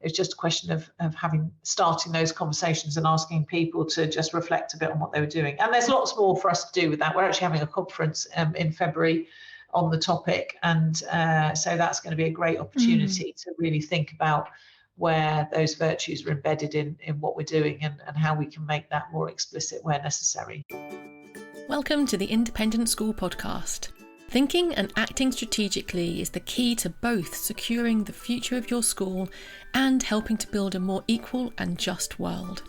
It's just a question of starting those conversations and asking people to just reflect a bit on what they were doing. And there's lots more for us to do with that. We're actually having a conference in February on the topic, and so that's going to be a great opportunity to really think about where those virtues are embedded in what we're doing, and how we can make that more explicit where necessary. Welcome to the Independent School Podcast. Thinking and acting strategically is the key to both securing the future of your school and helping to build a more equal and just world.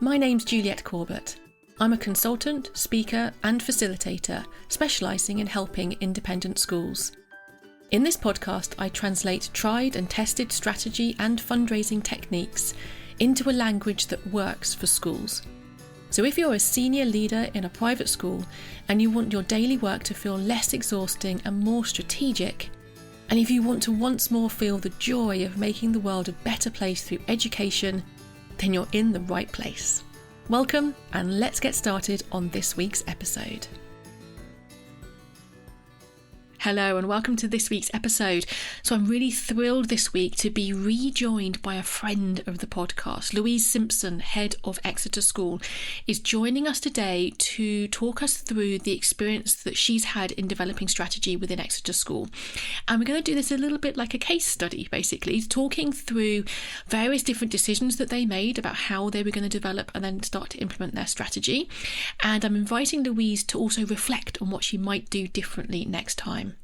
My name's Juliette Corbett. I'm a consultant, speaker and facilitator specialising in helping independent schools. In this podcast, I translate tried and tested strategy and fundraising techniques into a language that works for schools. So if you're a senior leader in a private school and you want your daily work to feel less exhausting and more strategic, and if you want to once more feel the joy of making the world a better place through education, then you're in the right place. Welcome, and let's get started on this week's episode. Hello and welcome to this week's episode. So I'm really thrilled this week to be rejoined by a friend of the podcast. Louise Simpson, head of Exeter School, is joining us today to talk us through the experience that she's had in developing strategy within Exeter School. And we're going to do this a little bit like a case study, basically, talking through various different decisions that they made about how they were going to develop and then start to implement their strategy. And I'm inviting Louise to also reflect on what she might do differently next time.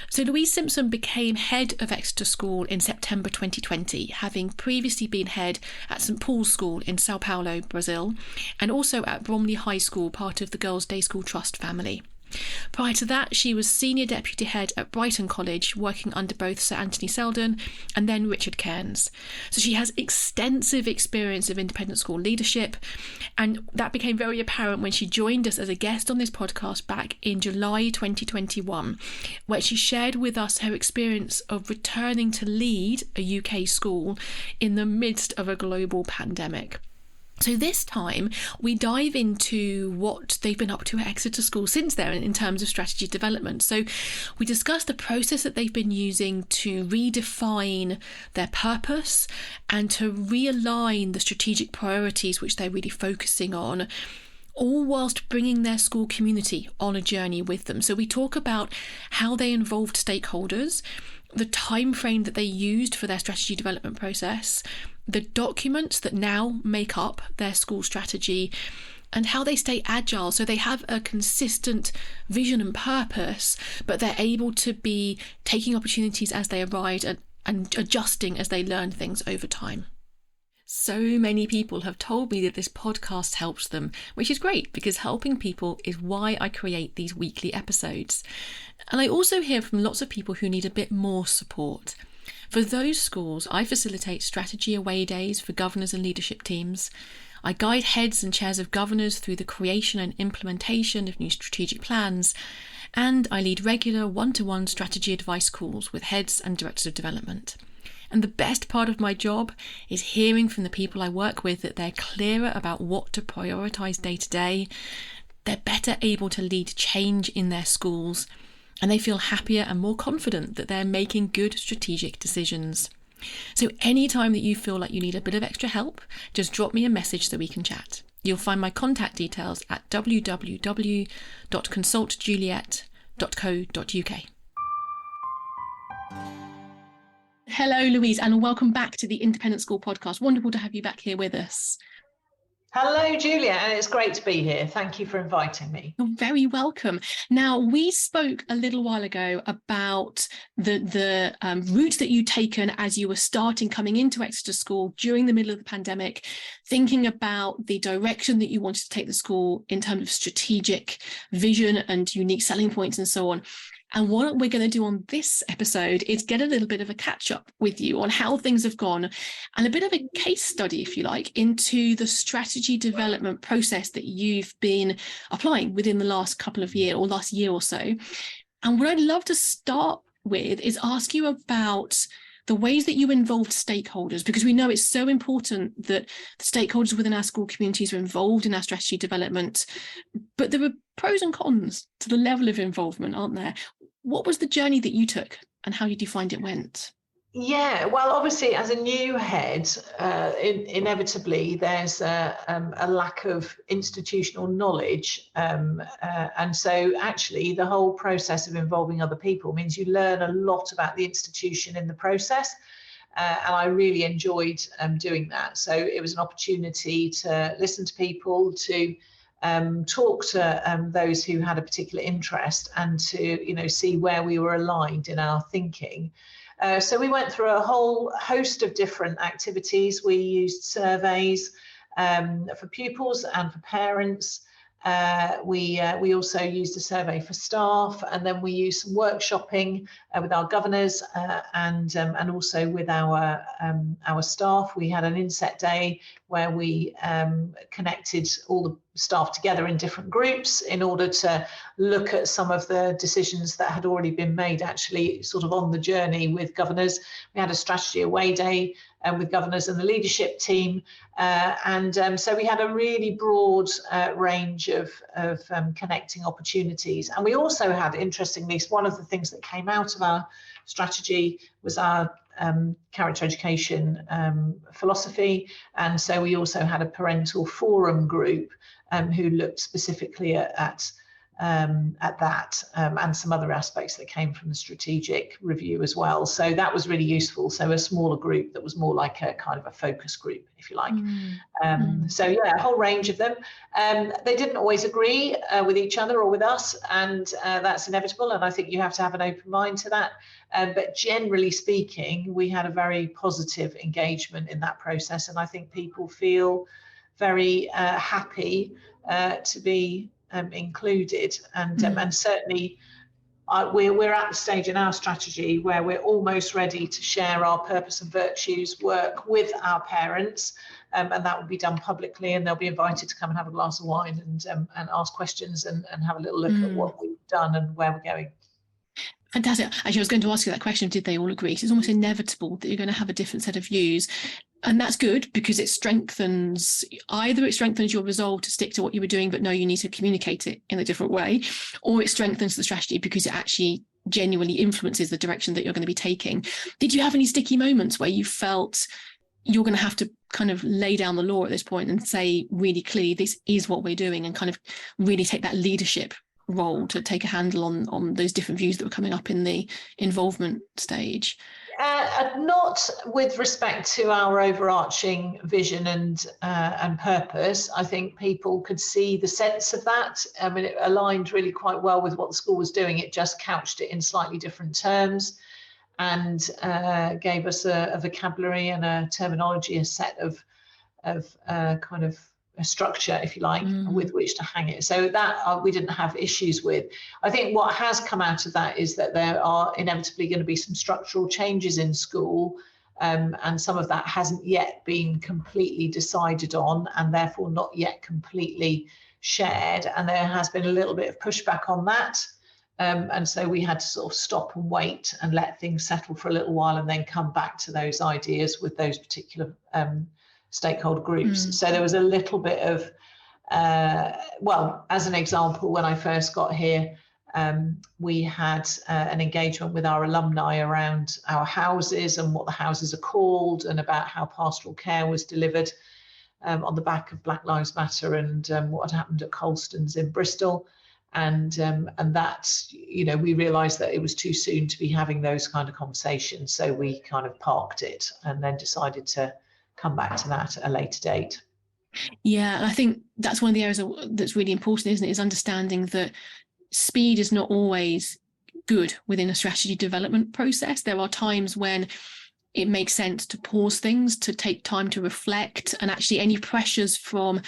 So Louise Simpson became head of Exeter School in September 2020, having previously been head at St Paul's School in Sao Paulo, Brazil, and also at Bromley High School, part of the Girls' Day School Trust family. Prior to that, she was senior deputy head at Brighton College, working under both Sir Anthony Selden and then Richard Cairns. So she has extensive experience of independent school leadership, and that became very apparent when she joined us as a guest on this podcast back in July 2021, where she shared with us her experience of returning to lead a UK school in the midst of a global pandemic. So this time we dive into what they've been up to at Exeter School since then in terms of strategy development. So we discuss the process that they've been using to redefine their purpose and to realign the strategic priorities which they're really focusing on, all whilst bringing their school community on a journey with them. So we talk about how they involved stakeholders, the time frame that they used for their strategy development process, the documents that now make up their school strategy, and how they stay agile. So they have a consistent vision and purpose, but they're able to be taking opportunities as they arise and adjusting as they learn things over time. So many people have told me that this podcast helps them, which is great because helping people is why I create these weekly episodes. And I also hear from lots of people who need a bit more support. For those schools, I facilitate strategy away days for governors and leadership teams. I guide heads and chairs of governors through the creation and implementation of new strategic plans. And I lead regular one-to-one strategy advice calls with heads and directors of development. And the best part of my job is hearing from the people I work with that they're clearer about what to prioritise day to day, they're better able to lead change in their schools, and they feel happier and more confident that they're making good strategic decisions. So anytime that you feel like you need a bit of extra help, just drop me a message so we can chat. You'll find my contact details at www.consultjuliette.co.uk. Hello, Louise, and welcome back to the Independent School Podcast. Wonderful to have you back here with us. Hello, Julia, and it's great to be here. Thank you for inviting me. You're very welcome. Now, we spoke a little while ago about the route that you'd taken as you were coming into Exeter School during the middle of the pandemic, thinking about the direction that you wanted to take the school in terms of strategic vision and unique selling points and so on. And what we're going to do on this episode is get a little bit of a catch up with you on how things have gone and a bit of a case study, if you like, into the strategy development process that you've been applying within the last couple of years or last year or so. And what I'd love to start with is ask you about the ways that you involved stakeholders, because we know it's so important that the stakeholders within our school communities are involved in our strategy development, but there are pros and cons to the level of involvement, aren't there? What was the journey that you took and how did you find it went? Yeah, well, obviously, as a new head, inevitably there's a lack of institutional knowledge, and so actually the whole process of involving other people means you learn a lot about the institution in the process, and I really enjoyed doing that. So it was an opportunity to listen to people, to talk to those who had a particular interest, and to see where we were aligned in our thinking. So we went through a whole host of different activities. We used surveys for pupils and for parents. We also used a survey for staff, and then we used some workshopping with our governors and also with our staff. We had an inset day where we connected all the staff together in different groups in order to look at some of the decisions that had already been made, actually sort of on the journey with governors. We had a strategy away day with governors and the leadership team, so we had a really broad range of connecting opportunities. And we also had, interestingly, one of the things that came out of our strategy was our character education philosophy, and so we also had a parental forum group who looked specifically at that and some other aspects that came from the strategic review as well. So that was really useful. So a smaller group that was more like a kind of a focus group, if you like. So yeah, a whole range of them. They didn't always agree with each other or with us, and that's inevitable. And I think you have to have an open mind to that. But generally speaking, we had a very positive engagement in that process. And I think people feel very happy to be included, and certainly we're at the stage in our strategy where we're almost ready to share our purpose and virtues work with our parents, and that will be done publicly, and they'll be invited to come and have a glass of wine and ask questions and have a little look at what we've done and where we're going. Fantastic. Actually, I was going to ask you that question, did they all agree? So it's almost inevitable that you're going to have a different set of views. And that's good, because it strengthens your resolve to stick to what you were doing, but no, you need to communicate it in a different way, or it strengthens the strategy because it actually genuinely influences the direction that you're going to be taking. Did you have any sticky moments where you felt you're going to have to kind of lay down the law at this point and say really clearly, this is what we're doing, and kind of really take that leadership role to take a handle on those different views that were coming up in the involvement stage? Not with respect to our overarching vision and purpose. I think people could see the sense of that. I mean, it aligned really quite well with what the school was doing. It just couched it in slightly different terms, and gave us a vocabulary and a terminology, a set of kind of a structure, if you like, with which to hang it. So that we didn't have issues with. I think what has come out of that is that there are inevitably going to be some structural changes in school, and some of that hasn't yet been completely decided on, and therefore not yet completely shared. And there has been a little bit of pushback on that. And so we had to sort of stop and wait and let things settle for a little while, and then come back to those ideas with those particular stakeholder groups. So there was a little bit of, well, as an example, when I first got here, we had an engagement with our alumni around our houses and what the houses are called, and about how pastoral care was delivered on the back of Black Lives Matter and what had happened at Colston's in Bristol. And that, we realised that it was too soon to be having those kind of conversations. So we kind of parked it and then decided to come back to that at a later date. Yeah, and I think that's one of the areas that's really important, isn't it? Is understanding that speed is not always good within a strategy development process. There are times when it makes sense to pause things, to take time to reflect, and actually any pressures from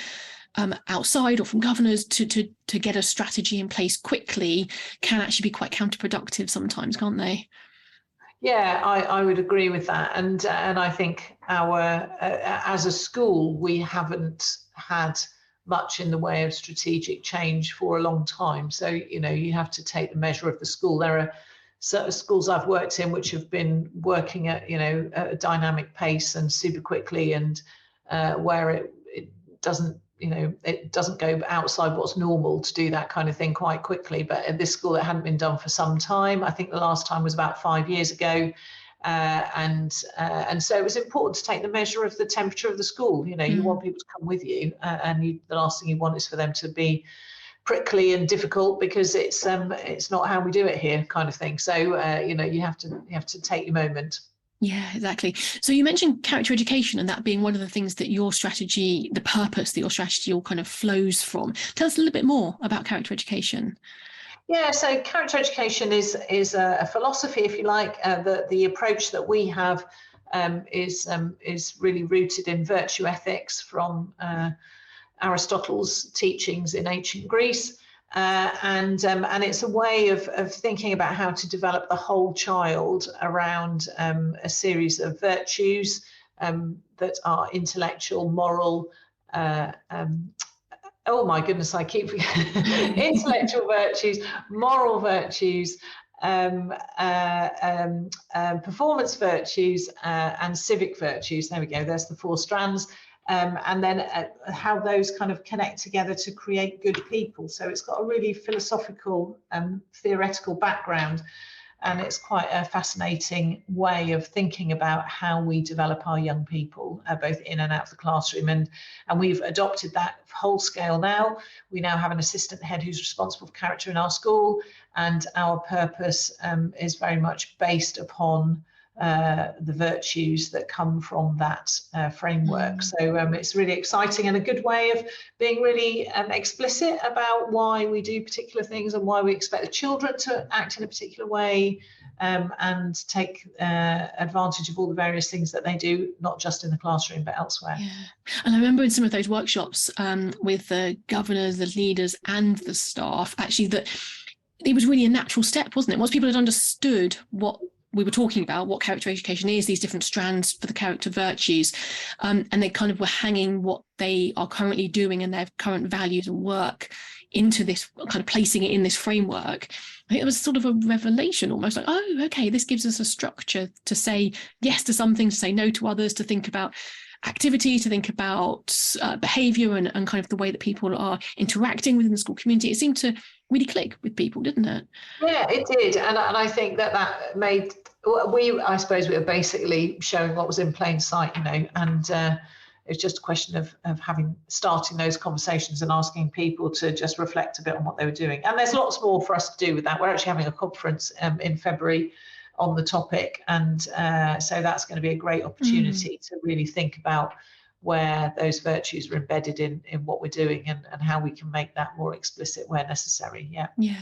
outside or from governors to get a strategy in place quickly can actually be quite counterproductive sometimes, can't they? Yeah, I would agree with that, and I think as a school we haven't had much in the way of strategic change for a long time. So you have to take the measure of the school. There are certain schools I've worked in which have been working at a dynamic pace and super quickly, and where it doesn't go outside what's normal to do that kind of thing quite quickly. But at this school, it hadn't been done for some time. I think the last time was about 5 years ago. And so it was important to take the measure of the temperature of the school. You want people to come with you, and the last thing you want is for them to be prickly and difficult, because it's not how we do it here, kind of thing. So you have to take your moment. Yeah, exactly. So you mentioned character education, and that being one of the things that your strategy, the purpose that your strategy all kind of flows from. Tell us a little bit more about character education. Yeah, so character education is a philosophy, if you like. The approach that we have is really rooted in virtue ethics from Aristotle's teachings in ancient Greece. And it's a way of thinking about how to develop the whole child around a series of virtues that are intellectual, moral, oh my goodness, I keep forgetting. Intellectual virtues, moral virtues, performance virtues, and civic virtues. There we go, there's the 4 strands. And then how those kind of connect together to create good people. So it's got a really philosophical and theoretical background, and it's quite a fascinating way of thinking about how we develop our young people, both in and out of the classroom. And we've adopted that whole scale now. We now have an assistant head who's responsible for character in our school, and our purpose is very much based upon the virtues that come from that framework. So it's really exciting and a good way of being really explicit about why we do particular things and why we expect the children to act in a particular way, and take advantage of all the various things that they do, not just in the classroom but elsewhere. Yeah. And I remember in some of those workshops with the governors, the leaders and the staff, actually, that it was really a natural step, wasn't it? Once people had understood what we were talking about, what character education is, these different strands for the character virtues, and they kind of were hanging what they are currently doing and their current values and work into this, kind of placing it in this framework. I think it was sort of a revelation, almost like, oh, okay, this gives us a structure to say yes to some things, to say no to others, to think about activity, to think about behaviour and kind of the way that people are interacting within the school community. It seemed to really click with people, didn't it? Yeah, it did. And I think that made, I suppose we were basically showing what was in plain sight, and it's just a question of starting those conversations and asking people to just reflect a bit on what they were doing. And there's lots more for us to do with that. We're actually having a conference in February on the topic, and so that's going to be a great opportunity to really think about where those virtues are embedded in what we're doing, and how we can make that more explicit where necessary. Yeah.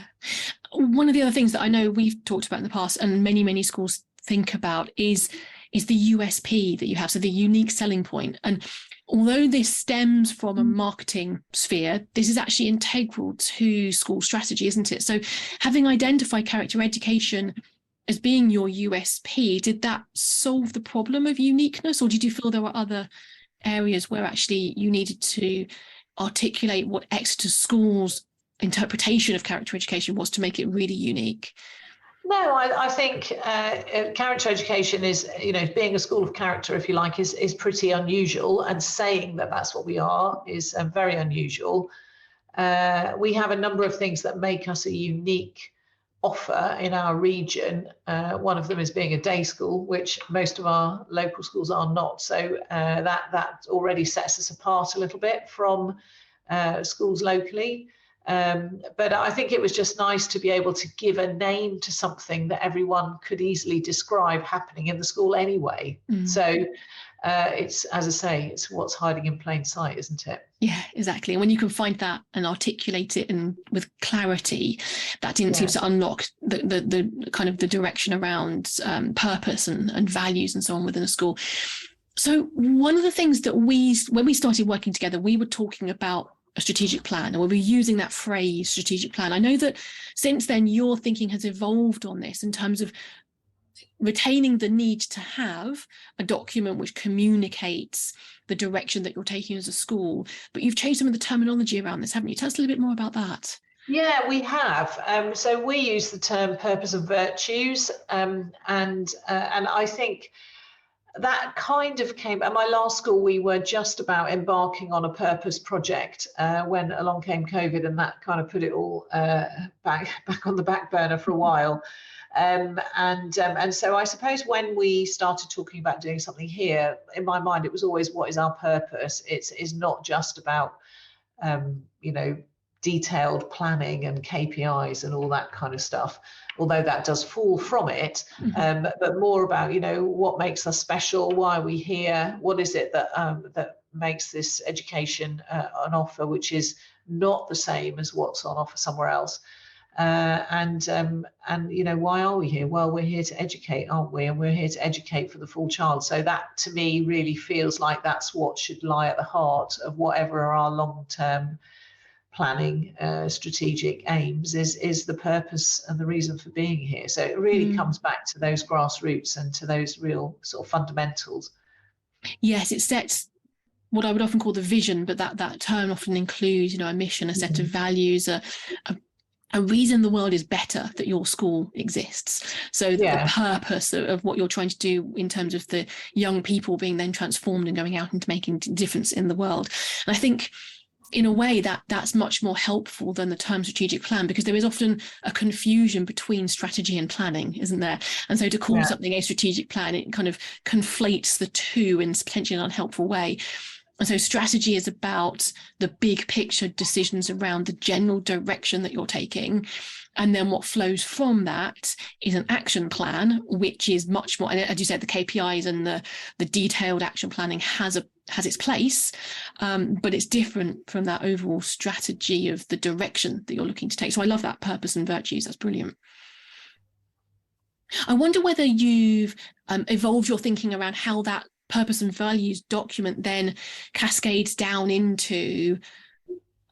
One of the other things that I know we've talked about in the past, and many schools think about, is the USP that you have, so the unique selling point. And although this stems from a marketing sphere, this is actually integral to school strategy, isn't it? So having identified character education as being your USP, did that solve the problem of uniqueness, or did you feel there were other areas where actually you needed to articulate what Exeter School's interpretation of character education was to make it really unique? No, I think character education is, being a school of character, if you like, is pretty unusual, and saying that that's what we are is very unusual. We have a number of things that make us a unique offer in our region. One of them is being a day school, which most of our local schools are not. So that already sets us apart a little bit from schools locally. But I think it was just nice to be able to give a name to something that everyone could easily describe happening in the school anyway. So it's, as I say, it's what's hiding in plain sight, isn't it? Yeah, exactly. And when you can find that and articulate it and with clarity, that seems to unlock the kind of the direction around purpose and values and so on within a school. So one of the things that when we started working together, we were talking about a strategic plan, and we were using that phrase strategic plan. I know that since then your thinking has evolved on this in terms of retaining the need to have a document which communicates the direction that you're taking as a school, but you've changed some of the terminology around this, haven't you? Tell us a little bit more about that. Yeah, we have. So we use the term purpose and virtues, and I think that kind of came at my last school. We were just about embarking on a purpose project when along came COVID, and that kind of put it all back on the back burner for a while. And so I suppose when we started talking about doing something here, in my mind, it was always, what is our purpose? It's not just about, detailed planning and KPIs and all that kind of stuff, although that does fall from it, but more about, what makes us special? Why are we here? What is it that makes this education an offer which is not the same as what's on offer somewhere else? And why are we here? Well, we're here to educate, aren't we? And we're here to educate for the full child. So that, to me, really feels like that's what should lie at the heart of whatever are our long-term planning strategic aims, is the purpose and the reason for being here. So it really comes back to those grassroots and to those real sort of fundamentals. Yes, it sets what I would often call the vision, but that term often includes, a mission, a set of values, a reason the world is better that your school exists. So the purpose of what you're trying to do in terms of the young people being then transformed and going out and making a difference in the world. And I think in a way that's much more helpful than the term strategic plan, because there is often a confusion between strategy and planning, isn't there? And so to call something a strategic plan, it kind of conflates the two in potentially an unhelpful way. And so strategy is about the big picture decisions around the general direction that you're taking. And then what flows from that is an action plan, which is much more, and as you said, the KPIs and the detailed action planning has its place, but it's different from that overall strategy of the direction that you're looking to take. So I love that purpose and virtues. That's brilliant. I wonder whether you've evolved your thinking around how that purpose and values document then cascades down into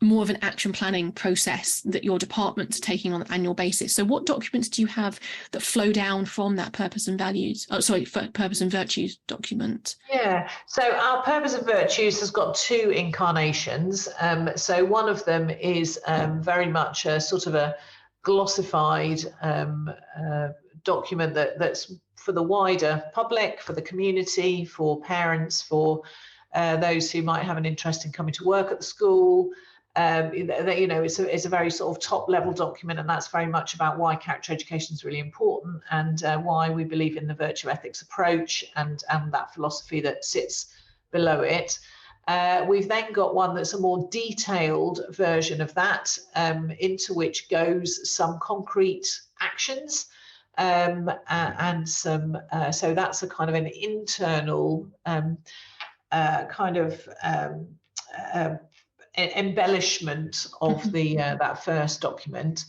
more of an action planning process that your departments are taking on an annual basis. So what documents do you have that flow down from that purpose and virtues document? Yeah, so our purpose and virtues has got two incarnations. So one of them is very much a sort of a glossified document that's for the wider public, for the community, for parents, for those who might have an interest in coming to work at the school. It's a very sort of top level document, and that's very much about why character education is really important, and why we believe in the virtue ethics approach and that philosophy that sits below it. We've then got one that's a more detailed version of that, into which goes some concrete actions. And some, so that's a kind of an internal embellishment of the that first document,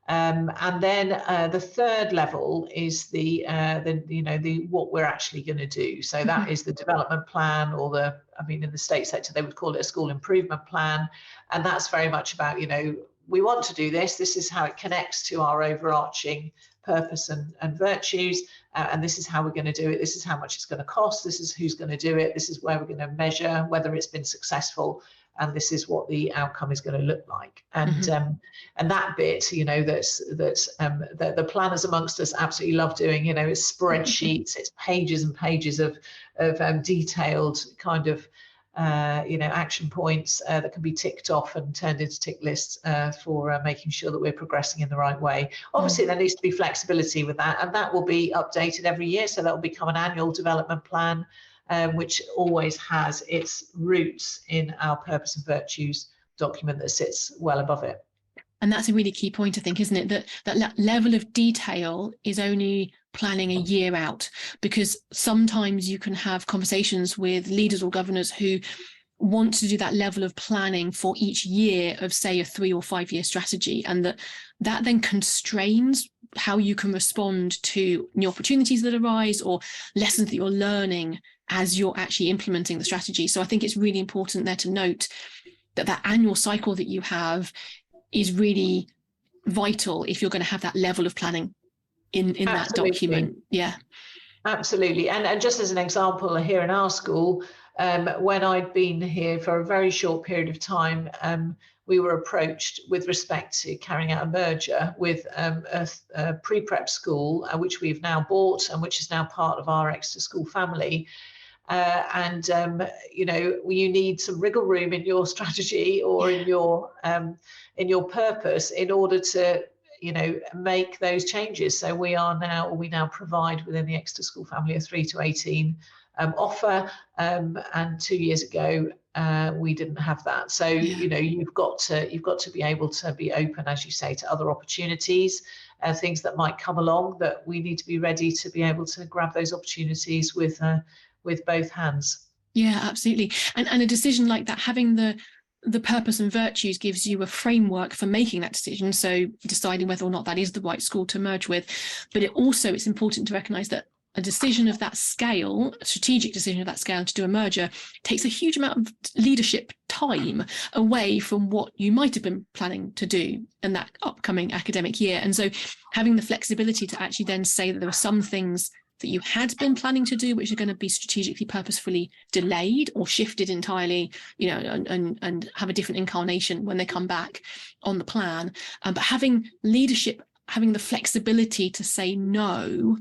and then the third level is the what we're actually going to do. So that is the development plan, or in the state sector they would call it a school improvement plan, and that's very much about we want to do this. This is how it connects to our overarching purpose and virtues, and this is how we're going to do it. This is how much it's going to cost. This is who's going to do it. This is where we're going to measure whether it's been successful, and this is what the outcome is going to look like. And and that bit, that's the planners amongst us absolutely love doing. It's spreadsheets, it's pages and pages of detailed kind of action points that can be ticked off and turned into tick lists for making sure that we're progressing in the right way. Obviously, there needs to be flexibility with that, and that will be updated every year. So that will become an annual development plan, which always has its roots in our purpose and virtues document that sits well above it. And that's a really key point, I think, isn't it? That level of detail is only planning a year out, because sometimes you can have conversations with leaders or governors who want to do that level of planning for each year of, say, a 3 or 5 year strategy, and that then constrains how you can respond to new opportunities that arise or lessons that you're learning as you're actually implementing the strategy. So I think it's really important there to note that annual cycle that you have is really vital if you're going to have that level of planning in that document. Yeah. Absolutely. And just as an example, here in our school, when I'd been here for a very short period of time, we were approached with respect to carrying out a merger with a pre-prep school, which we've now bought and which is now part of our Exeter School family. You need some wriggle room in your strategy or in your purpose in order to make those changes. So we now provide within the Exeter School family a 3 to 18 offer, and 2 years ago we didn't have that. So you've got to be able to be open, as you say, to other opportunities, things that might come along, that we need to be ready to be able to grab those opportunities with both hands. Yeah, absolutely. And a decision like that, having the purpose and virtues, gives you a framework for making that decision. So deciding whether or not that is the right school to merge with. But it's important to recognise that a decision of that scale, a strategic decision of that scale to do a merger, takes a huge amount of leadership time away from what you might have been planning to do in that upcoming academic year. And so having the flexibility to actually then say that there are some things that you had been planning to do which are going to be strategically, purposefully delayed or shifted entirely, and have a different incarnation when they come back on the plan. But having leadership, having the flexibility to say no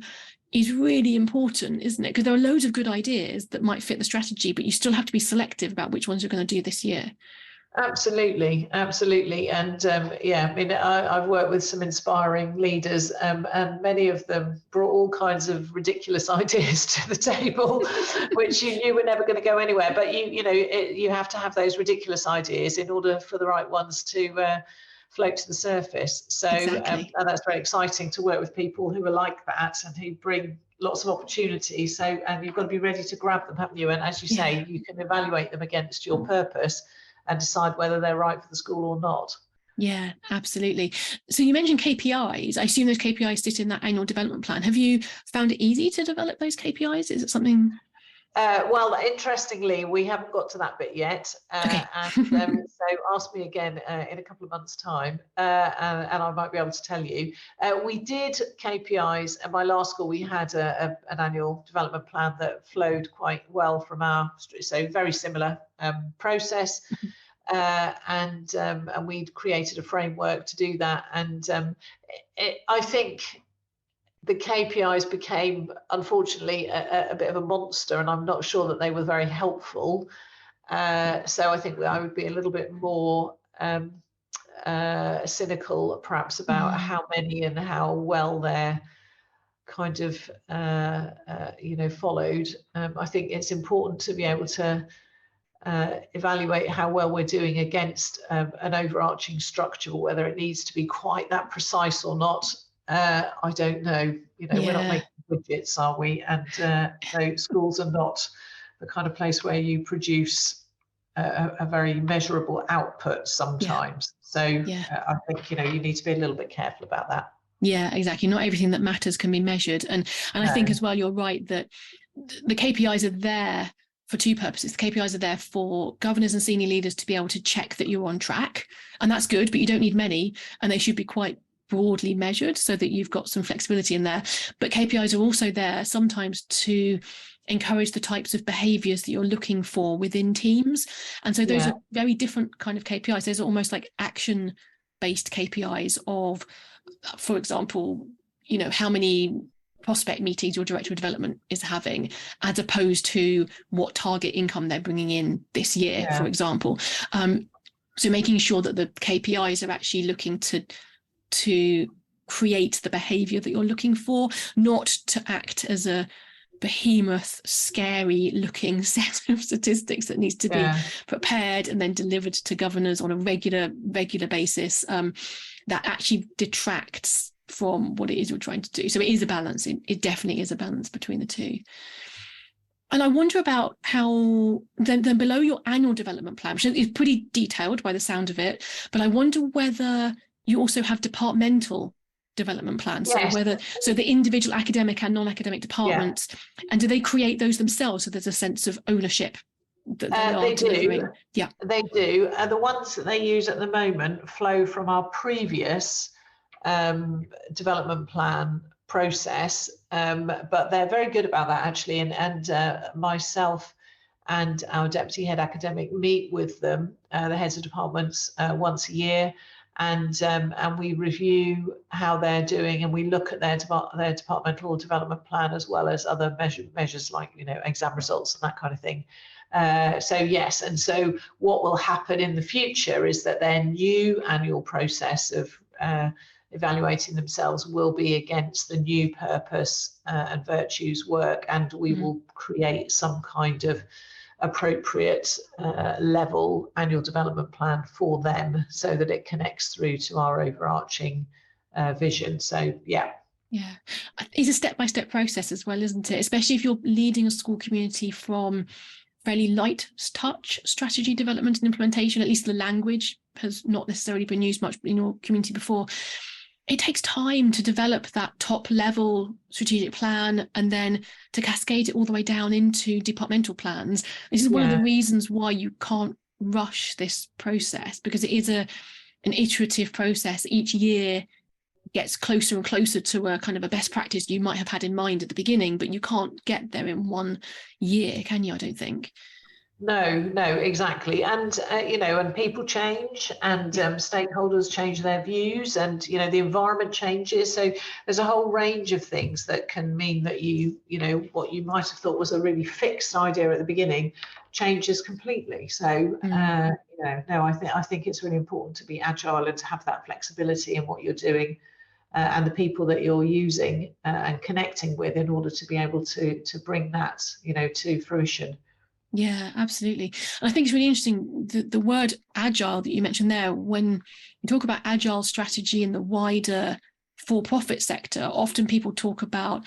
is really important, isn't it? Because there are loads of good ideas that might fit the strategy, but you still have to be selective about which ones you're going to do this year. Absolutely. And I've worked with some inspiring leaders, and many of them brought all kinds of ridiculous ideas to the table, which you knew were never going to go anywhere. But you have to have those ridiculous ideas in order for the right ones to float to the surface. So exactly. And that's very exciting to work with people who are like that and who bring lots of opportunities. So, and you've got to be ready to grab them, haven't you? And as you say, you can evaluate them against your purpose and decide whether they're right for the school or not. Yeah, absolutely. So you mentioned KPIs. I assume those KPIs sit in that annual development plan. Have you found it easy to develop those KPIs? Is it something? Well, interestingly, we haven't got to that bit yet. Okay. So ask me again in a couple of months' time, and I might be able to tell you. We did KPIs at my last school. We had an annual development plan that flowed quite well from so very similar process. And we'd created a framework to do that. And I think the KPIs became, unfortunately, a bit of a monster, and I'm not sure that they were very helpful. So I think I would be a little bit more cynical, perhaps, about how many and how well they're kind of, followed. I think it's important to be able to evaluate how well we're doing against an overarching structure, whether it needs to be quite that precise or not. I don't know. We're not making widgets, are we? And so schools are not the kind of place where you produce a very measurable output sometimes. So I think you need to be a little bit careful about that. Yeah, exactly. Not everything that matters can be measured, and I think as well, you're right that the KPIs are there for two purposes. The KPIs are there for governors and senior leaders to be able to check that you're on track, and that's good, but you don't need many, and they should be quite broadly measured so that you've got some flexibility in there. But KPIs are also there sometimes to encourage the types of behaviours that you're looking for within teams. And so those are very different kind of KPIs. Those are almost like action-based KPIs of, for example, how many prospect meetings your director of development is having, as opposed to what target income they're bringing in this year, for example. So making sure that the KPIs are actually looking to create the behaviour that you're looking for, not to act as a behemoth, scary looking set of statistics that needs to be prepared and then delivered to governors on a regular basis, that actually detracts from what it is you're trying to do. So it is a balance. It definitely is a balance between the two. And I wonder about how then below your annual development plan, which is pretty detailed by the sound of it, but I wonder whether you also have departmental development plans. So the individual academic and non-academic departments, and do they create those themselves so there's a sense of ownership that they delivering? Yeah, they do. The ones that they use at the moment flow from our previous development plan process, but they're very good about that actually. And myself and our deputy head academic meet with them, the heads of departments, once a year, and we review how they're doing, and we look at their departmental development plan as well as other measures like exam results and that kind of thing. So yes, and so what will happen in the future is that their new annual process of evaluating themselves will be against the new purpose and virtues work, and we will create some kind of appropriate level annual development plan for them so that it connects through to our overarching vision. So yeah, it's a step-by-step process as well, isn't it? Especially if you're leading a school community from fairly light touch strategy development and implementation. At least the language has not necessarily been used much in your community before. It takes time to develop that top level strategic plan and then to cascade it all the way down into departmental plans. This is one of the reasons why you can't rush this process, because it is an iterative process. Each year gets closer and closer to a kind of a best practice you might have had in mind at the beginning, but you can't get there in 1 year, can you? I don't think. No, exactly. And, and people change, and stakeholders change their views, and, the environment changes. So there's a whole range of things that can mean that what you might have thought was a really fixed idea at the beginning changes completely. So, I think it's really important to be agile and to have that flexibility in what you're doing and the people that you're using and connecting with in order to be able to bring that, to fruition. Yeah, absolutely. And I think it's really interesting, the word agile that you mentioned there. When you talk about agile strategy in the wider for-profit sector, often people talk about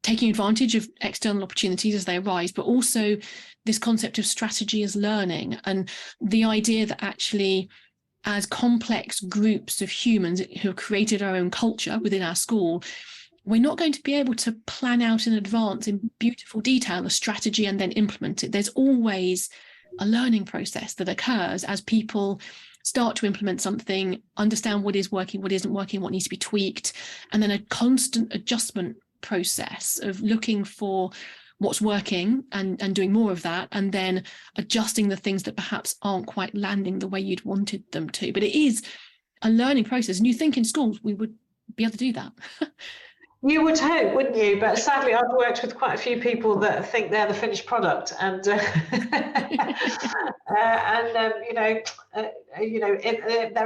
taking advantage of external opportunities as they arise, but also this concept of strategy as learning, and the idea that actually, as complex groups of humans who have created our own culture within our school, we're not going to be able to plan out in advance in beautiful detail a strategy and then implement it. There's always a learning process that occurs as people start to implement something, understand what is working, what isn't working, what needs to be tweaked, and then a constant adjustment process of looking for what's working and doing more of that, and then adjusting the things that perhaps aren't quite landing the way you'd wanted them to. But it is a learning process. And you think in schools we would be able to do that. You would hope, wouldn't you? But sadly, I've worked with quite a few people that think they're the finished product, and there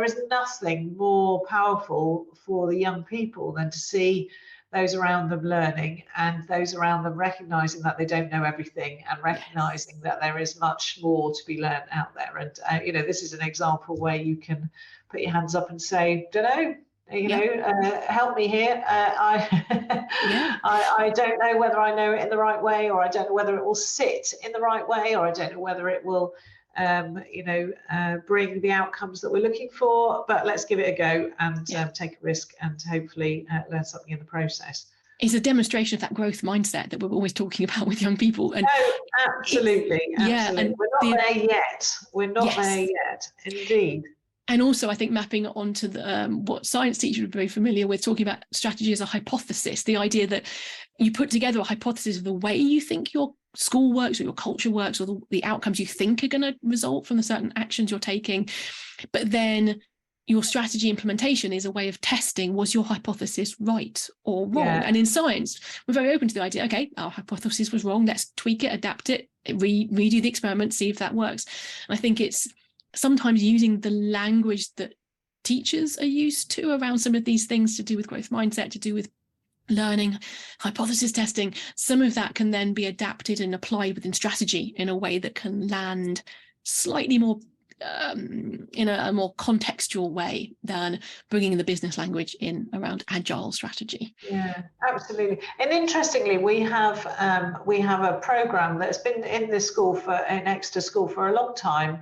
is nothing more powerful for the young people than to see those around them learning, and those around them recognizing that they don't know everything, and recognizing that there is much more to be learned out there. And this is an example where you can put your hands up and say, don't know. Help me here. I don't know whether I know it in the right way, or I don't know whether it will sit in the right way, or I don't know whether it will, bring the outcomes that we're looking for. But let's give it a go and take a risk and hopefully learn something in the process. It's a demonstration of that growth mindset that we're always talking about with young people. And absolutely. And we're not there yet. We're not there yet, indeed. And also, I think mapping it onto what science teachers would be very familiar with, talking about strategy as a hypothesis, the idea that you put together a hypothesis of the way you think your school works or your culture works, or the outcomes you think are going to result from the certain actions you're taking. But then your strategy implementation is a way of testing, was your hypothesis right or wrong? Yeah. And in science, we're very open to the idea, okay, our hypothesis was wrong, let's tweak it, adapt it, redo the experiment, see if that works. And I think it's sometimes using the language that teachers are used to around some of these things to do with growth mindset, to do with learning, hypothesis testing. Some of that can then be adapted and applied within strategy in a way that can land slightly more in a more contextual way than bringing the business language in around agile strategy. Yeah, absolutely. And interestingly, we have a program that's been in Exeter School for a long time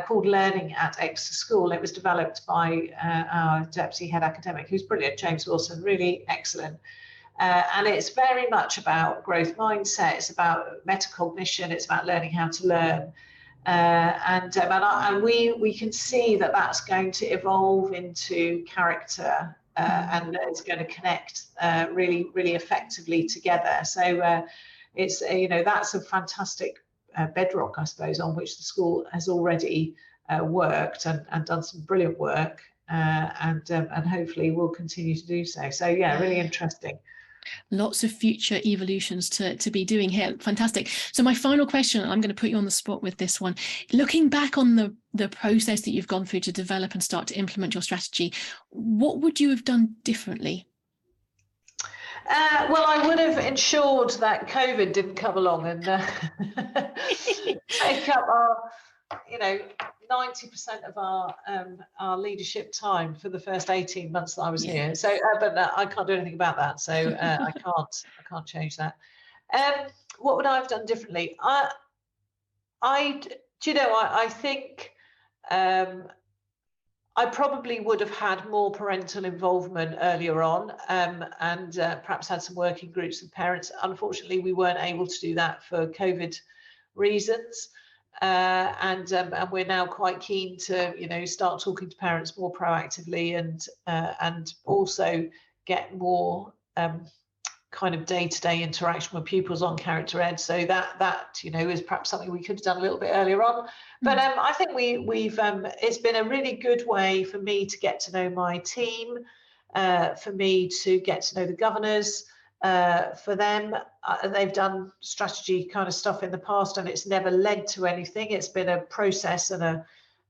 called Learning at Exeter School. It was developed by our deputy head academic, who's brilliant, James Wilson, really excellent. And it's very much about growth mindset. It's about metacognition. It's about learning how to learn. And we can see that that's going to evolve into character and it's going to connect really, really effectively together. So it's that's a fantastic bedrock, I suppose, on which the school has already worked and done some brilliant work, and hopefully will continue to do so. So yeah, really interesting. Lots of future evolutions to be doing here. Fantastic. So my final question, I'm going to put you on the spot with this one. Looking back on the process that you've gone through to develop and start to implement your strategy, what would you have done differently? Well, I would have ensured that COVID didn't come along and take up our, 90% of our leadership time for the first 18 months that I was here. So, but I can't do anything about that. So I can't change that. What would I have done differently? I think I probably would have had more parental involvement earlier on, and perhaps had some working groups with parents. Unfortunately, we weren't able to do that for COVID reasons. And we're now quite keen to, start talking to parents more proactively and also get more kind of day-to-day interaction with pupils on character ed. So that is perhaps something we could have done a little bit earlier on. But I think we've it's been a really good way for me to get to know my team, for me to get to know the governors. For them, they've done strategy kind of stuff in the past, and it's never led to anything. It's been a process and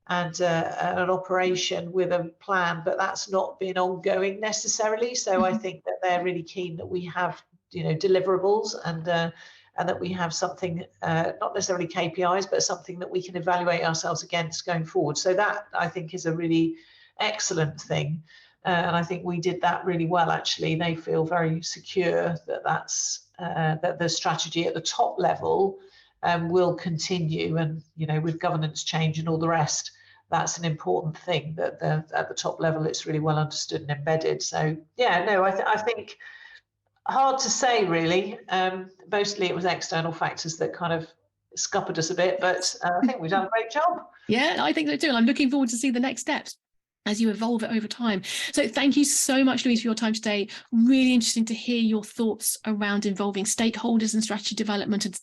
an operation with a plan, but that's not been ongoing necessarily. So I think that they're really keen that we have, deliverables and that we have something, not necessarily KPIs, but something that we can evaluate ourselves against going forward. So that I think is a really excellent thing. And I think we did that really well, actually. They feel very secure that the strategy at the top level will continue. And, with governance change and all the rest, that's an important thing that at the top level, it's really well understood and embedded. So, yeah, no, I think hard to say, really. Mostly it was external factors that kind of scuppered us a bit, but I think we've done a great job. Yeah, I think so too. And I'm looking forward to see the next steps as you evolve it over time. So thank you so much, Louise, for your time today. Really interesting to hear your thoughts around involving stakeholders in strategy development and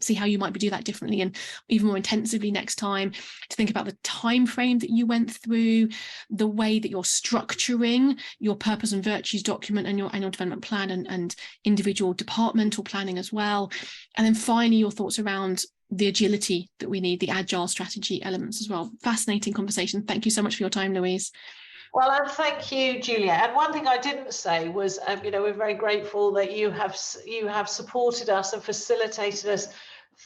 see how you might do that differently and even more intensively next time. To think about the time frame that you went through, the way that you're structuring your purpose and virtues document and your annual development plan and individual departmental planning as well. And then finally, your thoughts around the agility that we need, the agile strategy elements as well. Fascinating conversation. Thank you so much for your time, Louise. Well, and thank you, Julia. And one thing I didn't say was, we're very grateful that you have supported us and facilitated us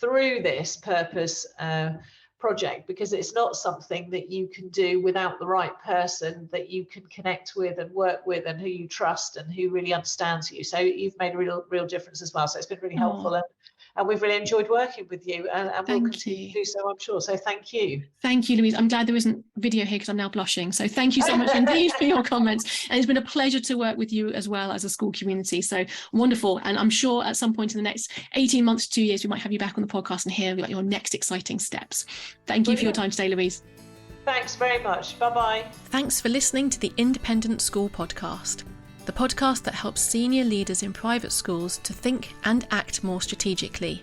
through this purpose project, because it's not something that you can do without the right person that you can connect with and work with and who you trust and who really understands you. So you've made a real difference as well. So it's been really helpful. And we've really enjoyed working with you, and we'll continue to do so, I'm sure. So thank you. Thank you, Louise. I'm glad there isn't video here because I'm now blushing. So thank you so much indeed for your comments. And it's been a pleasure to work with you as well as a school community. So wonderful. And I'm sure at some point in the next 18 months to 2 years, we might have you back on the podcast and hear about your next exciting steps. Thank you for your time today, Louise. Thanks very much. Bye-bye. Thanks for listening to the Independent School Podcast, the podcast that helps senior leaders in private schools to think and act more strategically,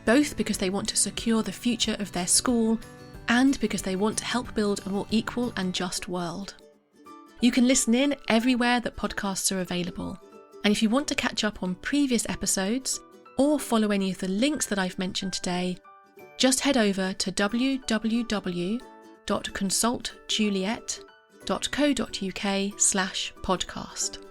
both because they want to secure the future of their school and because they want to help build a more equal and just world. You can listen in everywhere that podcasts are available. And if you want to catch up on previous episodes or follow any of the links that I've mentioned today, just head over to www.consultjuliet.co.uk/podcast.